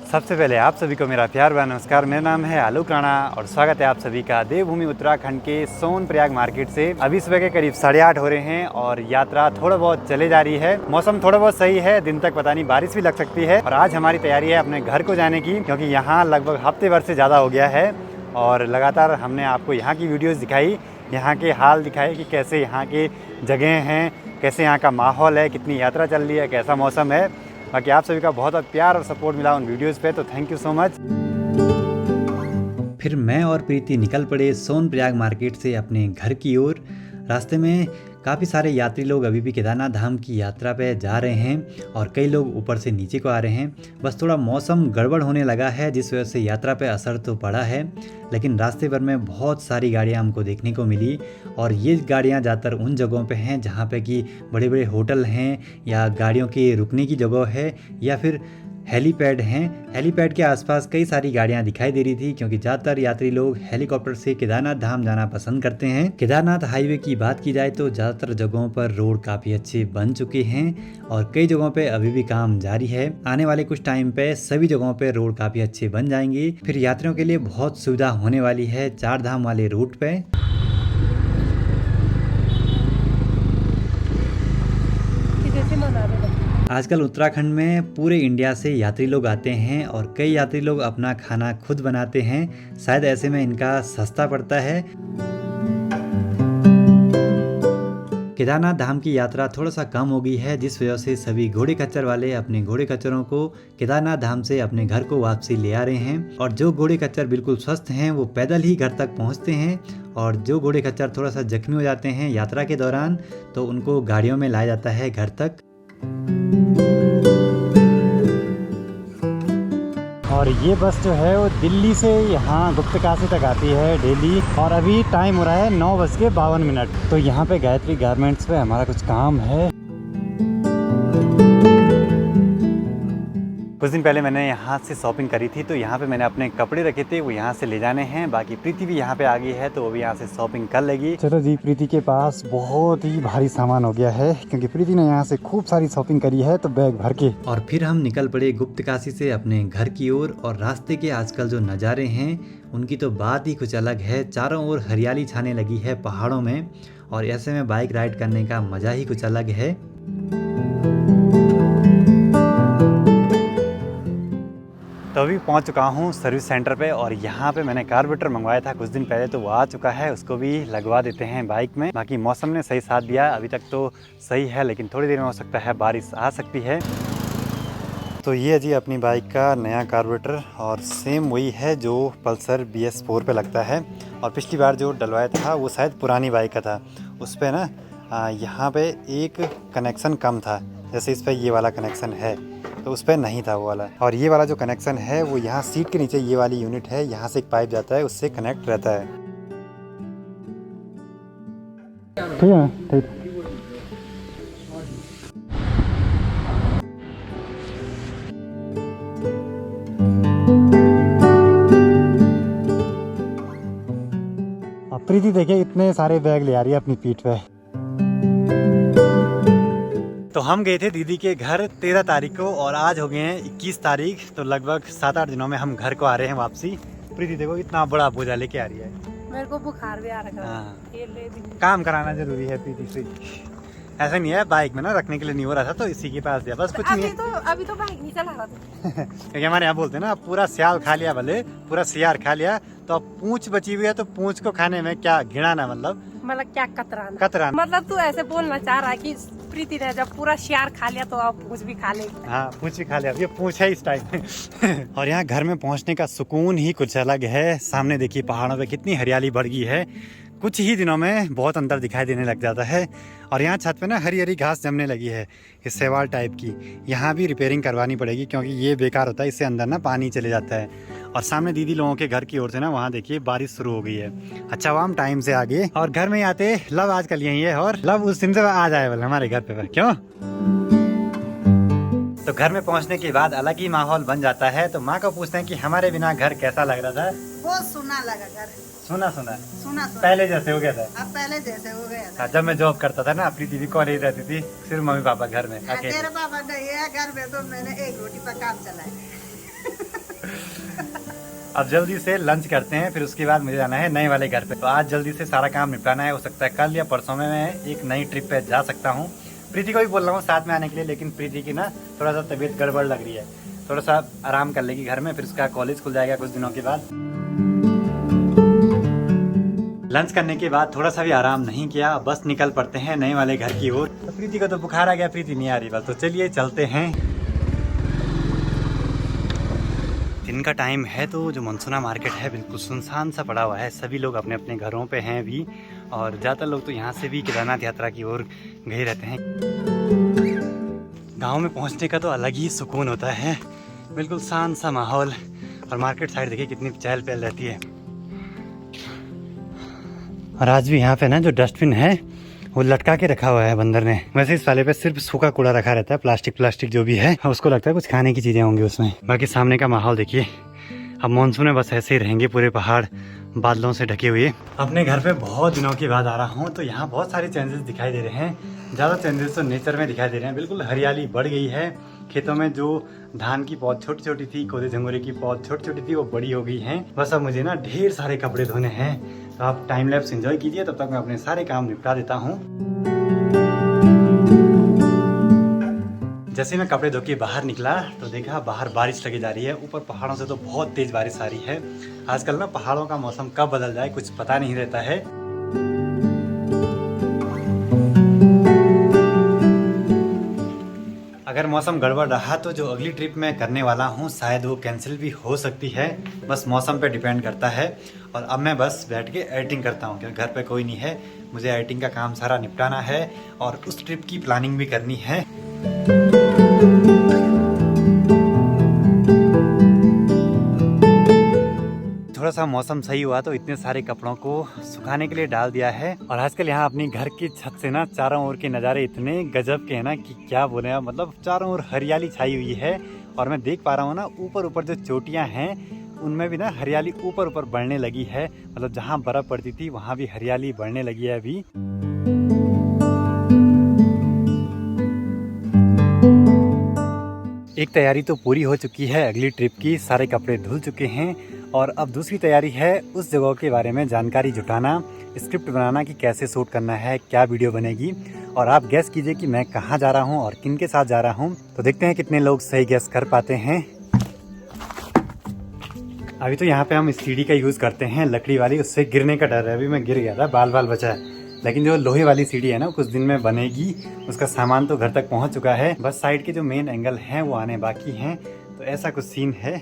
सबसे पहले आप सभी को मेरा प्यार भरा नमस्कार। मेरा नाम है आलोक राणा और स्वागत है आप सभी का देवभूमि उत्तराखंड के सोनप्रयाग मार्केट से। अभी सुबह के करीब 8:30 हो रहे हैं और यात्रा थोड़ा बहुत चले जा रही है। मौसम थोड़ा बहुत सही है, दिन तक पता नहीं बारिश भी लग सकती है। और आज हमारी तैयारी है अपने घर को जाने की, क्योंकि यहाँ लगभग हफ्ते भर से ज़्यादा हो गया है और लगातार हमने आपको यहाँ की वीडियोज़ दिखाई, यहाँ के हाल दिखाए कि कैसे यहाँ के जगह हैं, कैसे यहाँ का माहौल है, कितनी यात्रा चल रही है, कैसा मौसम है। बाकी आप सभी का बहुत प्यार और सपोर्ट मिला उन वीडियोस पे, तो थैंक यू सो मच। फिर मैं और प्रीति निकल पड़े सोनप्रयाग मार्केट से अपने घर की ओर। रास्ते में काफ़ी सारे यात्री लोग अभी भी केदारनाथ धाम की यात्रा पे जा रहे हैं और कई लोग ऊपर से नीचे को आ रहे हैं। बस थोड़ा मौसम गड़बड़ होने लगा है, जिस वजह से यात्रा पे असर तो पड़ा है, लेकिन रास्ते भर में बहुत सारी गाड़ियां हमको देखने को मिली। और ये गाड़ियां ज़्यादातर उन जगहों पे हैं जहां पे कि बड़े बड़े होटल हैं या गाड़ियों के रुकने की जगह है या फिर हेलीपैड हैं। हेलीपैड के आसपास कई सारी गाड़ियां दिखाई दे रही थी, क्योंकि ज़्यादातर यात्री लोग हेलीकॉप्टर से केदारनाथ धाम जाना पसंद करते हैं। केदारनाथ हाईवे की बात की जाए तो ज़्यादातर जगहों पर रोड काफ़ी अच्छे बन चुके हैं और कई जगहों पे अभी भी काम जारी है। आने वाले कुछ टाइम पे सभी जगहों पे रोड काफ़ी अच्छे बन जाएंगे। फिर यात्रियों के लिए बहुत सुविधा होने वाली है 4 धाम वाले रूट पे। आजकल उत्तराखंड में पूरे इंडिया से यात्री लोग आते हैं और कई यात्री लोग अपना खाना खुद बनाते हैं। शायद ऐसे में इनका सस्ता पड़ता है। केदारनाथ धाम की यात्रा थोड़ा सा कम हो गई है, जिस वजह से सभी घोड़े खच्चर वाले अपने घोड़े खच्चरों को केदारनाथ धाम से अपने घर को वापसी ले आ रहे हैं। और जो घोड़े खच्चर बिल्कुल स्वस्थ हैं वो पैदल ही घर तक पहुंचते हैं, और जो घोड़े खच्चर थोड़ा सा जख्मी हो जाते हैं यात्रा के दौरान तो उनको गाड़ियों में लाया जाता है घर तक। और ये बस जो है वो दिल्ली से यहाँ गुप्तकाशी तक आती है डेली। और अभी टाइम हो रहा है 9:52। तो यहाँ पे गायत्री गारमेंट्स पे हमारा कुछ काम है। कुछ दिन पहले मैंने यहाँ से शॉपिंग करी थी, तो यहाँ पे मैंने अपने कपड़े रखे थे, वो यहाँ से ले जाने हैं। बाकी प्रीति भी यहाँ पे आ गई है, तो वो भी यहाँ से शॉपिंग कर लेगी। चलो जी, प्रीति के पास बहुत ही भारी सामान हो गया है, क्योंकि प्रीति ने यहाँ से खूब सारी शॉपिंग करी है, तो बैग भर के। और फिर हम निकल पड़े गुप्तकाशी से अपने घर की ओर। और रास्ते के आजकल जो नज़ारे हैं उनकी तो बात ही कुछ अलग है। चारों ओर हरियाली छाने लगी है पहाड़ों में, और ऐसे में बाइक राइड करने का मज़ा ही कुछ अलग है। तो अभी पहुंच चुका हूं सर्विस सेंटर पे, और यहाँ पे मैंने कार्बोरेटर मंगवाया था कुछ दिन पहले, तो वो आ चुका है। उसको भी लगवा देते हैं बाइक में। बाकी मौसम ने सही साथ दिया, अभी तक तो सही है, लेकिन थोड़ी देर में हो सकता है बारिश आ सकती है। तो ये जी अपनी बाइक का नया कार्बोरेटर, और सेम वही है जो पल्सर BS4 पे लगता है। और पिछली बार जो डलवाया था वो शायद पुरानी बाइक का था, उस पर ना यहाँ पे एक कनेक्शन कम था, जैसे इस पर ये वाला कनेक्शन है, तो उस पर नहीं था वो वाला। और ये वाला जो कनेक्शन है वो यहाँ सीट के नीचे ये वाली यूनिट है, यहाँ से एक पाइप जाता है, उससे कनेक्ट रहता है। ठीक है, ठीक। अब प्रीति देखिए इतने सारे बैग ले आ रही है अपनी पीठ पे। तो हम गए थे दीदी के घर 13 तारीख को, और आज हो गए हैं 21 तारीख। तो लगभग 7-8 दिनों में हम घर को आ रहे हैं वापसी। प्रीति देखो इतना बड़ा बोझा लेके आ रही है। मेरे को बुखार भी आ रहा है। हाँ। ये ले भी। काम कराना जरूरी है प्रीति से। ऐसा नहीं है, बाइक में ना रखने के लिए नहीं हो रहा था, तो इसी के पास दिया, बस कुछ नहीं है। अभी तो बाइक नहीं चला रहा था। क्योंकि हमारे यहाँ बोलते हैं ना, पूरा सियाल खा लिया भले पूरा सियार खा लिया, तो अब पूंछ बची हुई है, तो पूंछ को खाने में क्या घिनाना, मतलब क्या कतराना। मतलब तू ऐसे बोलना चाह रहा है कि प्रीति ने जब पूरा शियार खा लिया तो अब पूंछ भी खा लेगी। हाँ, पूंछ भी खा लिया, ये पूंछ है इस टाइम। और यहाँ घर में पहुँचने का सुकून ही कुछ अलग है। सामने देखिए पहाड़ों पे कितनी हरियाली बढ़ गई है, कुछ ही दिनों में बहुत अंतर दिखाई देने लग जाता है। और यहाँ छत पे ना हरी हरी घास जमने लगी है, ये सेवाल टाइप की। यहाँ भी रिपेयरिंग करवानी पड़ेगी, क्योंकि ये बेकार होता है, इससे अंदर ना पानी चले जाता है। और सामने दीदी लोगों के घर की ओर से ना वहाँ देखिए बारिश शुरू हो गई है। अच्छा हुआ हम टाइम से आगे। और घर में आते लव आजकल यही है, और लव उस दिन से आ जाए बोले हमारे घर पे, क्यों। तो घर में पहुंचने के बाद अलग ही माहौल बन जाता है। तो माँ को पूछते हैं कि हमारे बिना घर कैसा लग रहा था। बहुत सुना लगा घर। सुना सुना सुना पहले जैसे हो गया था। अब पहले जैसे हो गया था। जब मैं जॉब करता था ना, प्रीति भी कॉलेज रहती थी, सिर्फ मम्मी पापा घर में। तेरे पापा नहीं है घर में, तो मैंने एक रोटी पर काम चलाया। अब जल्दी से लंच करते हैं, फिर उसके बाद मुझे जाना है नए वाले घर पे। तो आज जल्दी से सारा काम निपटाना है, हो सकता है कल या परसों में मैं एक नई ट्रिप पे जा सकता हूँ। प्रीति को भी बोल रहा हूँ साथ में आने के लिए, लेकिन प्रीति की ना थोड़ा सा तबीयत गड़बड़ लग रही है, थोड़ा सा आराम कर लेगी घर में, फिर उसका कॉलेज खुल जाएगा कुछ दिनों के बाद। लंच करने के बाद थोड़ा सा भी आराम नहीं किया, बस निकल पड़ते हैं नए वाले घर की ओर। तो प्रीति को तो बुखार आ गया, प्रीति नहीं आ रही बस, तो चलिए चलते हैं। दिन का टाइम है तो जो मनसुना मार्केट है बिल्कुल सुनसान सा पड़ा हुआ है, सभी लोग अपने अपने घरों पे हैं अभी, और ज़्यादातर लोग तो यहाँ से भी केदारनाथ यात्रा की ओर गए रहते हैं। गांव में पहुँचने का तो अलग ही सुकून होता है, बिल्कुल शांत सा माहौल, और मार्केट साइड देखिए कितनी चहल पहल रहती है। और आज भी यहाँ पे ना जो डस्टबिन है वो लटका के रखा हुआ है बंदर ने। वैसे इस वाले पे सिर्फ सूखा कूड़ा रखा रहता है, प्लास्टिक जो भी है, उसको लगता है कुछ खाने की चीजें होंगी उसमें। बाकी सामने का माहौल देखिए, अब मानसून में बस ऐसे ही रहेंगे, पूरे पहाड़ बादलों से ढके हुए। अपने घर पे बहुत दिनों के बाद आ रहा हूँ, तो यहाँ बहुत सारे चेंजेस दिखाई दे रहे हैं। ज़्यादा चेंजेस तो नेचर में दिखाई दे रहे हैं, बिल्कुल हरियाली बढ़ गई है। खेतों में जो धान की पौध छोटी छोटी थी, कोदे झंगोरे की पौध छोटी छोटी थी, वो बड़ी हो गई हैं। बस अब मुझे ना ढेर सारे कपड़े धोने हैं, तो आप टाइम लैप्स एंजॉय कीजिए, तब तक मैं अपने सारे काम निपटा देता हूँ। जैसे मैं कपड़े धो के बाहर निकला तो देखा बाहर बारिश लगी जा रही है, ऊपर पहाड़ों से तो बहुत तेज बारिश आ रही है। आजकल ना पहाड़ों का मौसम कब बदल जाए कुछ पता नहीं रहता है। अगर मौसम गड़बड़ रहा तो जो अगली ट्रिप मैं करने वाला हूँ शायद वो कैंसिल भी हो सकती है, बस मौसम पे डिपेंड करता है। और अब मैं बस बैठ के एडिटिंग करता हूँ, क्योंकि घर पे कोई नहीं है, मुझे एडिटिंग का काम सारा निपटाना है और उस ट्रिप की प्लानिंग भी करनी है। थोड़ा सा मौसम सही हुआ तो इतने सारे कपड़ों को सुखाने के लिए डाल दिया है। और आजकल यहाँ अपनी घर की छत से ना चारों ओर के नज़ारे इतने गजब के हैं ना कि क्या बोले, मतलब चारों ओर हरियाली छाई हुई है। और मैं देख पा रहा हूँ ना ऊपर ऊपर जो चोटियाँ हैं उनमें भी ना हरियाली ऊपर ऊपर बढ़ने लगी है, मतलब जहाँ बर्फ़ पड़ती थी वहाँ भी हरियाली बढ़ने लगी है अभी। एक तैयारी तो पूरी हो चुकी है अगली ट्रिप की, सारे कपड़े धुल चुके हैं, और अब दूसरी तैयारी है उस जगह के बारे में जानकारी जुटाना, स्क्रिप्ट बनाना कि कैसे शूट करना है, क्या वीडियो बनेगी। और आप गैस कीजिए कि मैं कहाँ जा रहा हूँ और किन के साथ जा रहा हूँ, तो देखते हैं कितने लोग सही गैस कर पाते हैं। अभी तो यहाँ पे हम सीढ़ी का यूज़ करते हैं, लकड़ी वाली, उससे गिरने का डर है। अभी मैं गिर गया था, बाल बचा है, लेकिन जो लोहे वाली सीढ़ी है ना कुछ दिन में बनेगी, उसका सामान तो घर तक पहुँच चुका है, बस साइड के जो मेन एंगल हैं वो आने बाकी हैं। तो ऐसा कुछ सीन है।